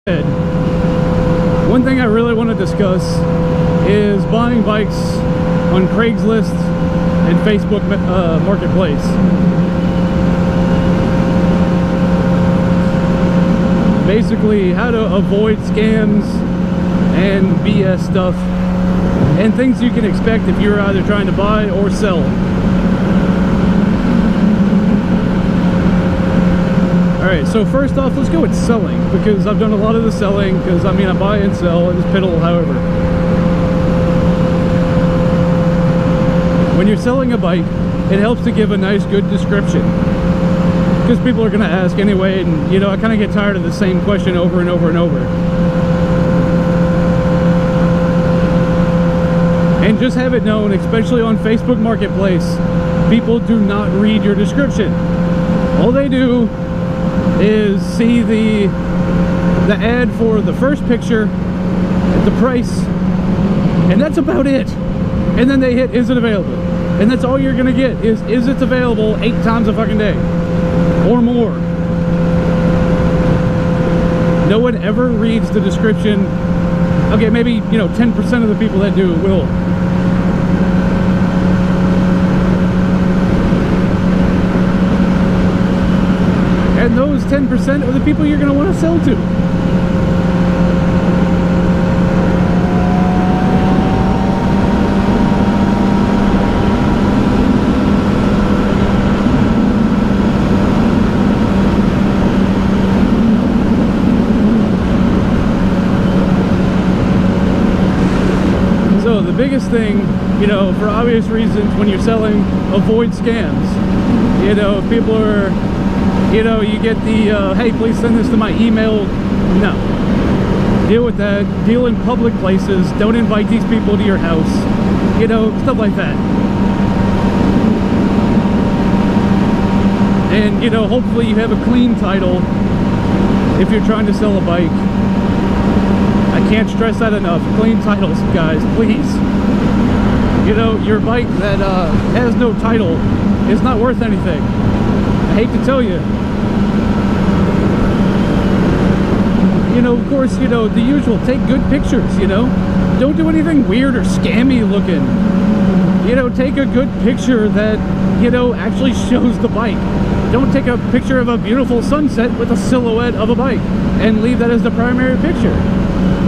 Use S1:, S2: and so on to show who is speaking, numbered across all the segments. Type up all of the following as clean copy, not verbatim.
S1: One thing I really want to discuss is buying bikes on Craigslist and Facebook Marketplace. Basically, how to avoid scams and BS stuff and things you can expect if you're either trying to buy or sell. Alright, so first off, let's go with selling, because I've done a lot of the selling, because I mean I buy and sell and just piddle however. When you're selling a bike, it helps to give a nice good description, because people are going to ask anyway, and you know, I kind of get tired of the same question over and over and over. And just have it known, especially on Facebook Marketplace, people do not read your description. All they do is see the ad for the first picture, the price, and that's about it. And then they hit, is it available? And that's all you're gonna get is it available 8 times a fucking day or more. No one ever reads the description. Okay, maybe, you know, 10% of the people that do will. And those 10% are the people you're going to want to sell to. So the biggest thing, you know, for obvious reasons, when you're selling, avoid scams. You know, if people are, you know, you get the, hey, please send this to my email. No. Deal with that. Deal in public places. Don't invite these people to your house. You know, stuff like that. And, you know, hopefully you have a clean title if you're trying to sell a bike. I can't stress that enough. Clean titles, guys, please. You know, your bike that has no title is not worth anything. I hate to tell you. You know, of course, you know, the usual, take good pictures, you know. Don't do anything weird or scammy looking. You know, take a good picture that, you know, actually shows the bike. Don't take a picture of a beautiful sunset with a silhouette of a bike and leave that as the primary picture.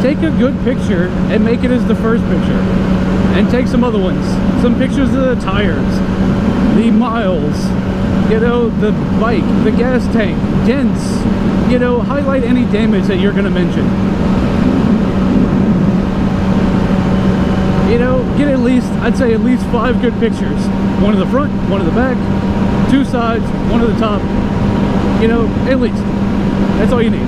S1: Take a good picture and make it as the first picture. And take some other ones. Some pictures of the tires, the miles, you know, the bike, the gas tank, dents, you know, highlight any damage that you're going to mention. You know, get at least, I'd say at least 5 good pictures. One of the front, one of the back, 2 sides, one of the top. You know, at least. That's all you need.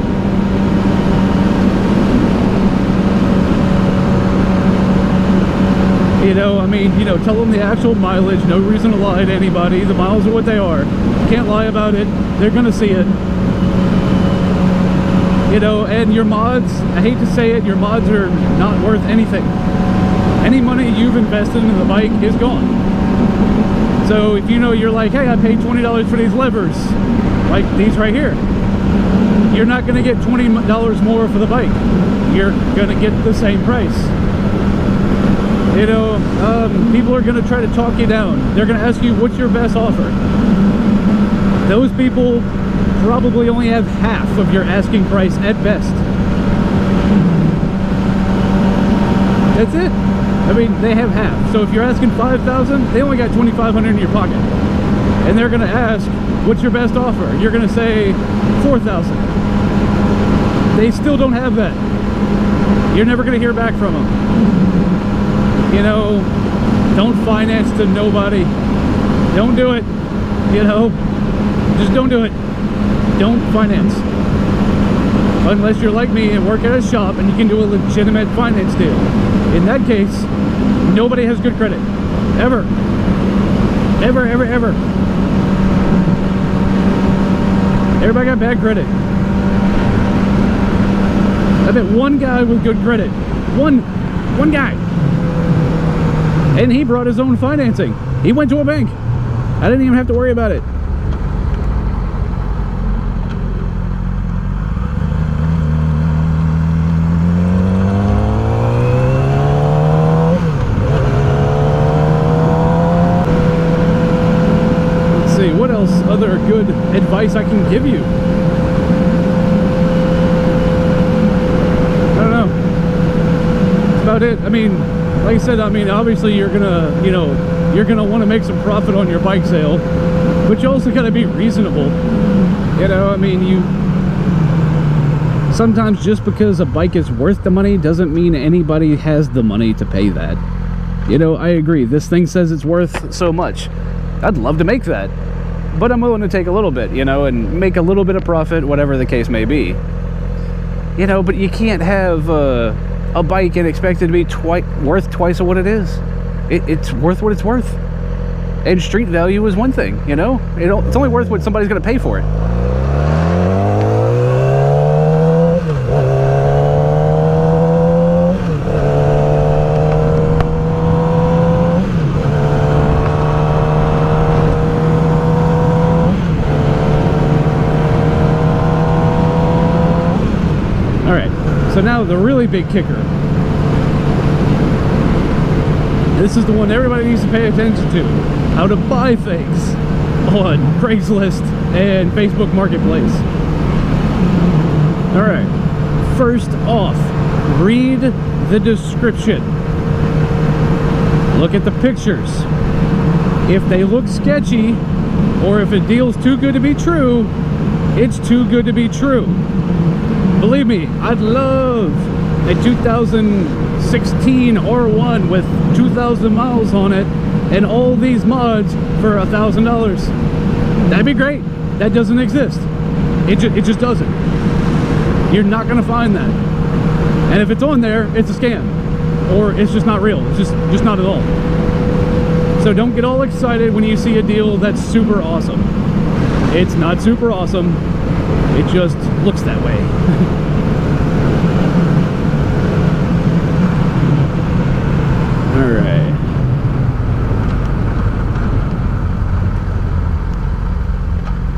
S1: You know, I mean, you know, tell them the actual mileage. No reason to lie to anybody. The miles are what they are. Can't lie about it. They're gonna see it. You know, and your mods, I hate to say it, your mods are not worth anything. Any money you've invested in the bike is gone. So if you know, you're like, hey, I paid $20 for these levers, like these right here, you're not gonna get $20 more for the bike. You're gonna get the same price. You know, people are going to try to talk you down. They're going to ask you, what's your best offer? Those people probably only have half of your asking price at best. That's it. I mean, they have half. So if you're asking $5,000, they only got $2,500 in your pocket. And they're going to ask, what's your best offer? You're going to say $4,000. They still don't have that. You're never going to hear back from them. You know, don't finance to nobody. Don't do it. You know, just don't do it. Don't finance. Unless you're like me and work at a shop and you can do a legitimate finance deal. In that case, nobody has good credit. Ever. Ever, ever, ever. Everybody got bad credit. I met one guy with good credit. One guy. And he brought his own financing. He went to a bank. I didn't even have to worry about it. advice I can give you. I don't know. That's about it. I mean, like I said, I mean, obviously you're gonna, you know, you're gonna want to make some profit on your bike sale, but you also gotta be reasonable. You know, I mean, sometimes just because a bike is worth the money doesn't mean anybody has the money to pay that. You know, I agree. This thing says it's worth so much. I'd love to make that, but I'm willing to take a little bit, you know, and make a little bit of profit, whatever the case may be. You know, but you can't have a bike and expect it to be worth twice of what it is. It's worth what it's worth. And street value is one thing, you know? It's only worth what somebody's going to pay for it. So now the really big kicker. This is the one everybody needs to pay attention to. How to buy things on Craigslist and Facebook Marketplace. Alright, first off, read the description. Look at the pictures. If they look sketchy, or if a deal's too good to be true, it's too good to be true. Believe me, I'd love a 2016 R1 with 2,000 miles on it and all these mods for $1,000. That'd be great. That doesn't exist. It just doesn't. You're not going to find that. And if it's on there, it's a scam. Or it's just not real. It's just not at all. So don't get all excited when you see a deal that's super awesome. It's not super awesome. It just looks that way. Alright.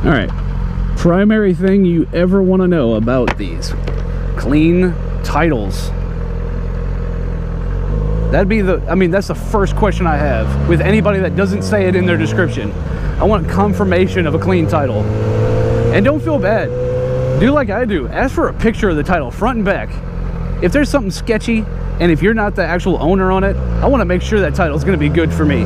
S1: Alright. Primary thing you ever want to know about these. Clean titles. That'd be that's the first question I have with anybody that doesn't say it in their description. I want confirmation of a clean title. And don't feel bad. Do like I do. Ask for a picture of the title, front and back. If there's something sketchy, and if you're not the actual owner on it, I want to make sure that title is going to be good for me.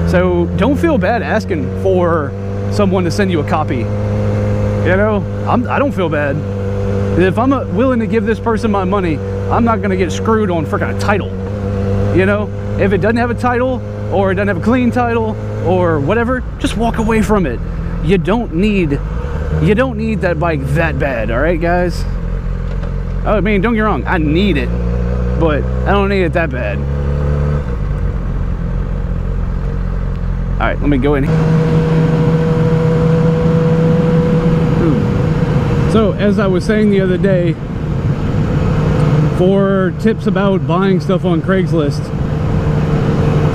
S1: So don't feel bad asking for someone to send you a copy. You know, I don't feel bad. If I'm willing to give this person my money, I'm not going to get screwed on freaking a title. You know, if it doesn't have a title, or it doesn't have a clean title, or whatever, just walk away from it. You don't need that bike that bad, all right, guys? I mean, don't get me wrong, I need it, but I don't need it that bad. All right, let me go in here. So, as I was saying the other day, for tips about buying stuff on Craigslist,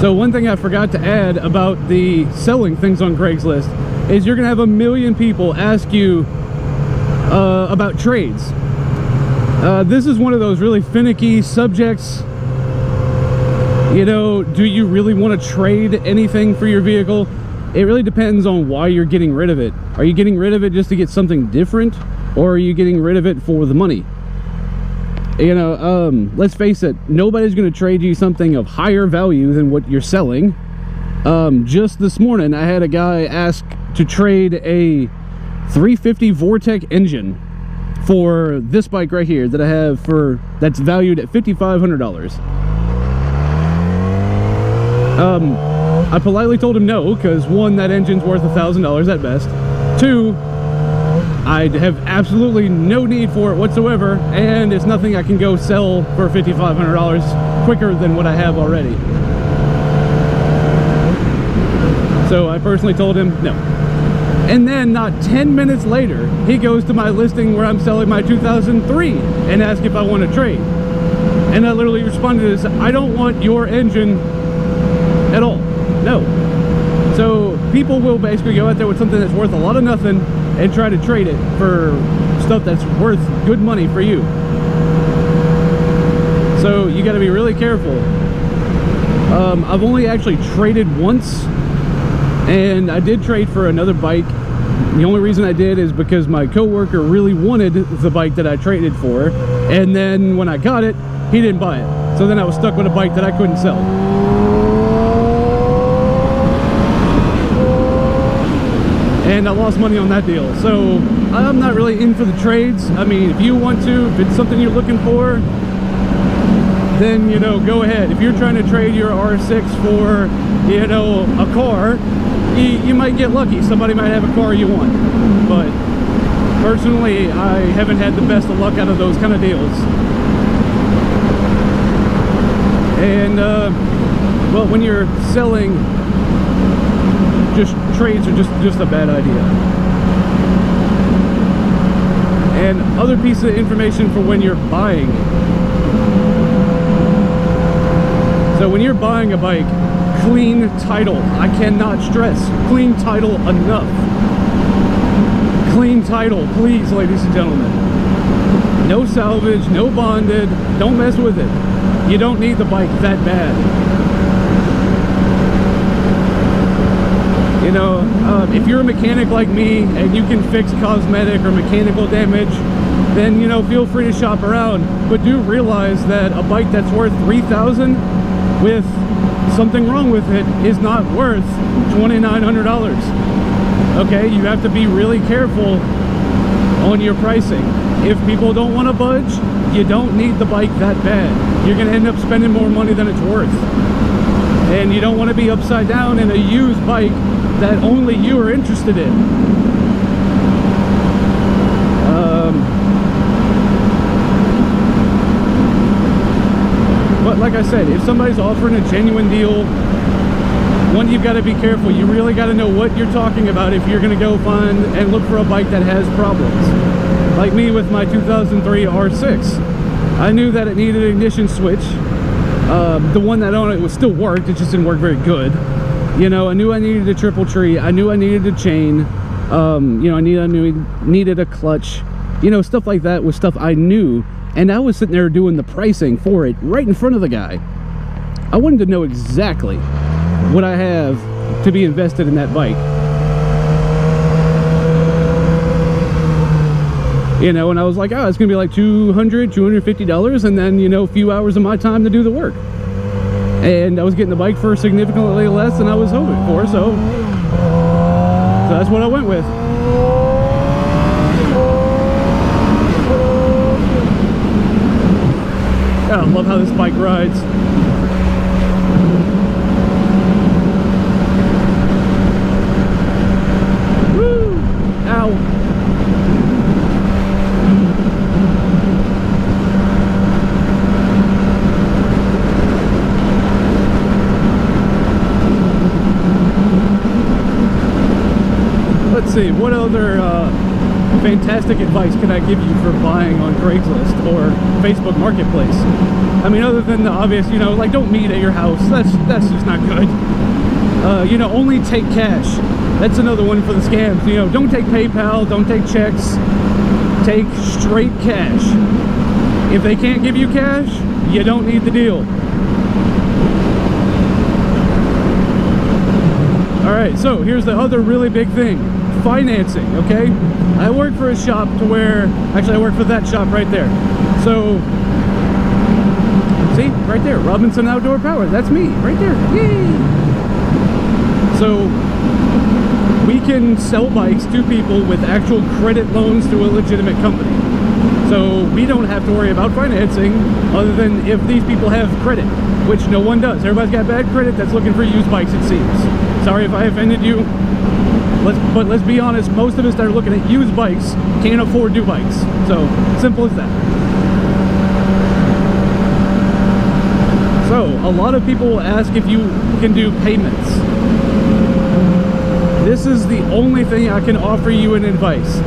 S1: so one thing I forgot to add about the selling things on Craigslist is you're gonna have a million people ask you about trades. This is one of those really finicky subjects. You know, do you really want to trade anything for your vehicle? It really depends on why you're getting rid of it. Are you getting rid of it just to get something different, or are you getting rid of it for the money? You know, let's face it, nobody's going to trade you something of higher value than what you're selling. Just this morning, I had a guy ask to trade a 350 Vortec engine for this bike right here that I have that's valued at $5,500. I politely told him no, because one, that engine's worth $1,000 at best. Two, I have absolutely no need for it whatsoever, and it's nothing I can go sell for $5,500 quicker than what I have already. So I personally told him no. And then not 10 minutes later, he goes to my listing where I'm selling my 2003 and asks if I want to trade. And I literally responded and said, I don't want your engine at all. No. So people will basically go out there with something that's worth a lot of nothing and try to trade it for stuff that's worth good money for you. So you got to be really careful. I've only actually traded once And I did trade for another bike. The only reason I did is because my coworker really wanted the bike that I traded for, and then when I got it, he didn't buy it. So then I was stuck with a bike that I couldn't sell. And I lost money on that deal. So I'm not really in for the trades. I mean, if you want to, if it's something you're looking for, then, you know, go ahead. If you're trying to trade your R6 for, you know, a car, you might get lucky. Somebody might have a car you want. But personally, I haven't had the best of luck out of those kind of deals. And, well, when you're selling, just trades are just a bad idea. And other piece of information for when you're buying. So when you're buying a bike, clean title. I cannot stress clean title enough. Clean title, please, ladies and gentlemen. No salvage, no bonded. Don't mess with it. You don't need the bike that bad. You know, if you're a mechanic like me and you can fix cosmetic or mechanical damage, then, you know, feel free to shop around. But do realize that a bike that's worth $3,000 with something wrong with it is not worth $2,900. Okay, you have to be really careful on your pricing. If people don't want to budge, you don't need the bike that bad. You're going to end up spending more money than it's worth. And you don't want to be upside down in a used bike that only you are interested in. But like I said, if somebody's offering a genuine deal, one, you've got to be careful. You really got to know what you're talking about if you're going to go find and look for a bike that has problems. Like me with my 2003 R6. I knew that it needed an ignition switch. The one that on it was still worked, it just didn't work very good. You know, I knew I needed a triple tree. I knew I needed a chain. You know, I needed a clutch. You know, stuff like that was stuff I knew. And I was sitting there doing the pricing for it right in front of the guy. I wanted to know exactly what I have to be invested in that bike. You know, and I was like, oh, it's gonna be like $200, $250, and then, you know, a few hours of my time to do the work. And I was getting the bike for significantly less than I was hoping for, so that's what I went with. God, I love how this bike rides. Woo! Ow! Let's see, what other fantastic advice can I give you for buying on Craigslist or Facebook Marketplace? I mean, other than the obvious, you know, like, don't meet at your house. That's just not good. You know, only take cash. That's another one for the scams. You know, don't take PayPal, don't take checks. Take straight cash. If they can't give you cash, you don't need the deal. Alright, so here's the other really big thing. Financing, okay? I work for a shop to where, actually I work for that shop right there. So, see, right there, Robinson Outdoor Power, that's me, right there, yay! So, we can sell bikes to people with actual credit loans to a legitimate company. So, we don't have to worry about financing other than if these people have credit, which no one does. Everybody's got bad credit that's looking for used bikes, it seems. Sorry if I offended you. But let's be honest, most of us that are looking at used bikes can't afford new bikes. So, simple as that. So, a lot of people will ask if you can do payments. This is the only thing I can offer you in advice.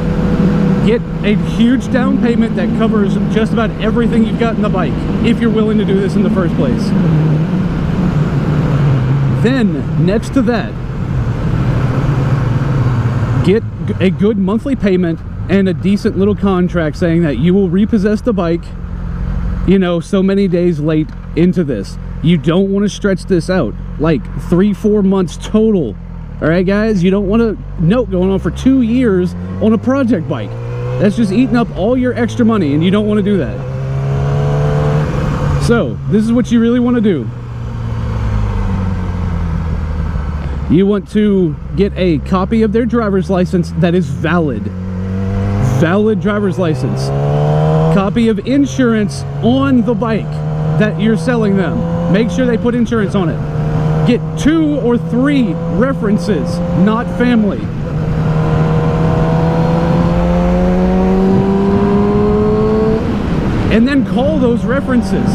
S1: Get a huge down payment that covers just about everything you've got in the bike, if you're willing to do this in the first place. Then, next to that, get a good monthly payment and a decent little contract saying that you will repossess the bike, you know, so many days late into this. You don't want to stretch this out, like 3-4 months total All right, guys, you don't want a note going on for 2 years on a project bike. That's just eating up all your extra money, and you don't want to do that. So this is what you really want to do. You want to get a copy of their driver's license that is valid. Valid driver's license. Copy of insurance on the bike that you're selling them. Make sure they put insurance on it. Get 2 or 3 references, not family. And then call those references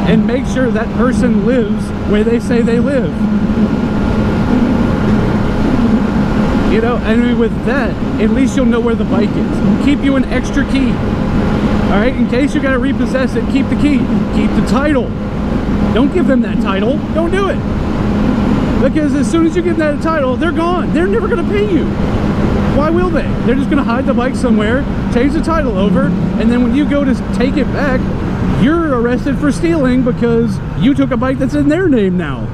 S1: and make sure that person lives where they say they live. You know, I mean, with that, at least you'll know where the bike is. Keep you an extra key. All right, in case you got to repossess it, keep the key. Keep the title. Don't give them that title. Don't do it. Because as soon as you give them that title, they're gone. They're never going to pay you. Why will they? They're just going to hide the bike somewhere, change the title over, and then when you go to take it back, you're arrested for stealing because you took a bike that's in their name now.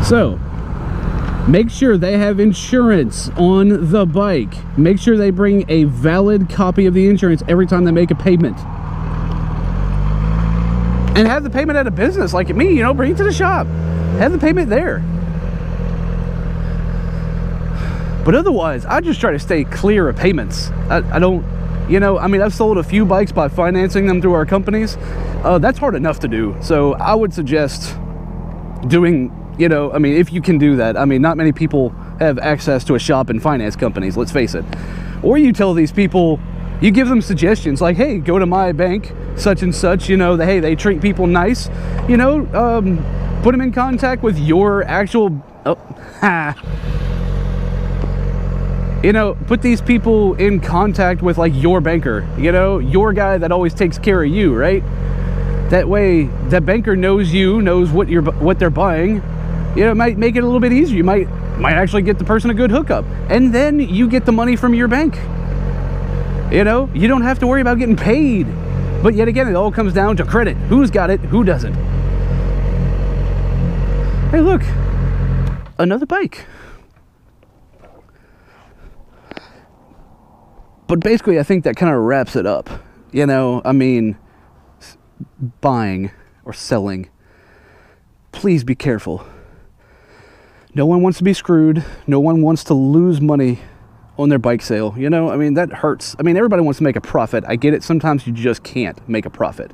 S1: So, make sure they have insurance on the bike. Make sure they bring a valid copy of the insurance every time they make a payment. And have the payment at a business like me, you know, bring it to the shop. Have the payment there. But otherwise, I just try to stay clear of payments. I don't, you know, I mean, I've sold a few bikes by financing them through our companies. That's hard enough to do. So I would suggest doing, you know, I mean, if you can do that. I mean, not many people have access to a shop and finance companies, let's face it. Or you tell these people, you give them suggestions like, hey, go to my bank, such and such, you know, hey, they treat people nice, you know, put them in contact with your actual, you know, put these people in contact with like your banker, you know, your guy that always takes care of you, right? That way, that banker knows you, knows what they're buying. You know, it might make it a little bit easier. You might actually get the person a good hookup, and then you get the money from your bank. You know, you don't have to worry about getting paid. But yet again, it all comes down to credit. Who's got it? Who doesn't? Hey, look, another bike. But basically, I think that kind of wraps it up. You know, I mean, buying or selling, please be careful. No one wants to be screwed. No one wants to lose money on their bike sale. You know, I mean, that hurts. I mean, everybody wants to make a profit. I get it. Sometimes you just can't make a profit.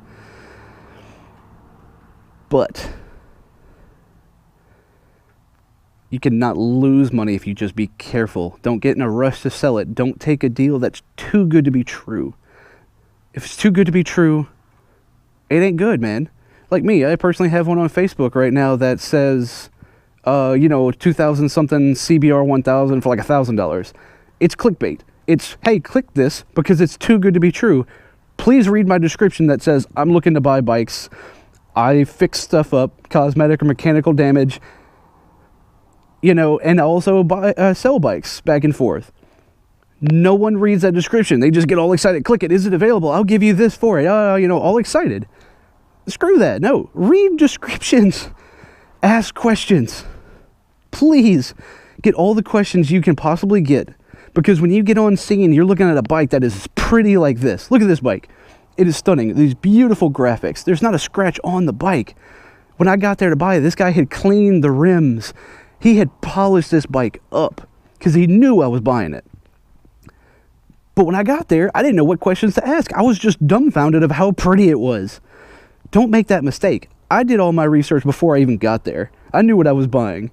S1: But you cannot lose money if you just be careful. Don't get in a rush to sell it. Don't take a deal that's too good to be true. If it's too good to be true, it ain't good, man. Like me, I personally have one on Facebook right now that says, you know, 2000 something CBR 1000 for like $1,000. It's clickbait. It's, hey, click this because it's too good to be true. Please read my description that says I'm looking to buy bikes. I fix stuff up, cosmetic or mechanical damage, you know, and also sell bikes back and forth. No one reads that description. They just get all excited. Click it. Is it available? I'll give you this for it. You know, all excited. Screw that. No, read descriptions. Ask questions. Please get all the questions you can possibly get. Because when you get on scene, you're looking at a bike that is pretty like this. Look at this bike. It is stunning. These beautiful graphics. There's not a scratch on the bike. When I got there to buy it, this guy had cleaned the rims. He had polished this bike up because he knew I was buying it. But when I got there, I didn't know what questions to ask. I was just dumbfounded of how pretty it was. Don't make that mistake. I did all my research before I even got there. I knew what I was buying.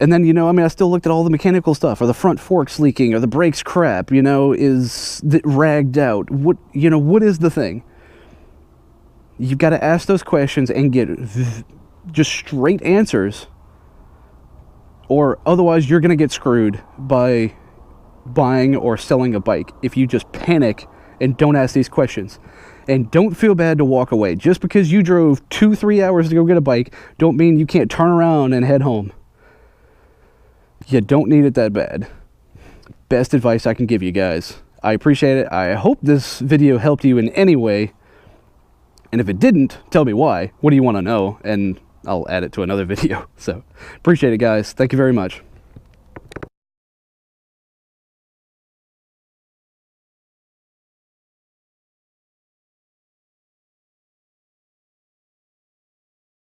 S1: And then, you know, I mean, I still looked at all the mechanical stuff. Are the front forks leaking? Are the brakes crap? You know, is it ragged out? What, you know, what is the thing? You've got to ask those questions and get just straight answers. Or otherwise, you're going to get screwed by buying or selling a bike if you just panic and don't ask these questions. And don't feel bad to walk away. Just because you drove 2-3 hours to go get a bike, don't mean you can't turn around and head home. You don't need it that bad. Best advice I can give you guys. I appreciate it. I hope this video helped you in any way. And if it didn't, tell me why. What do you want to know? And I'll add it to another video. So appreciate it, guys. Thank you very much.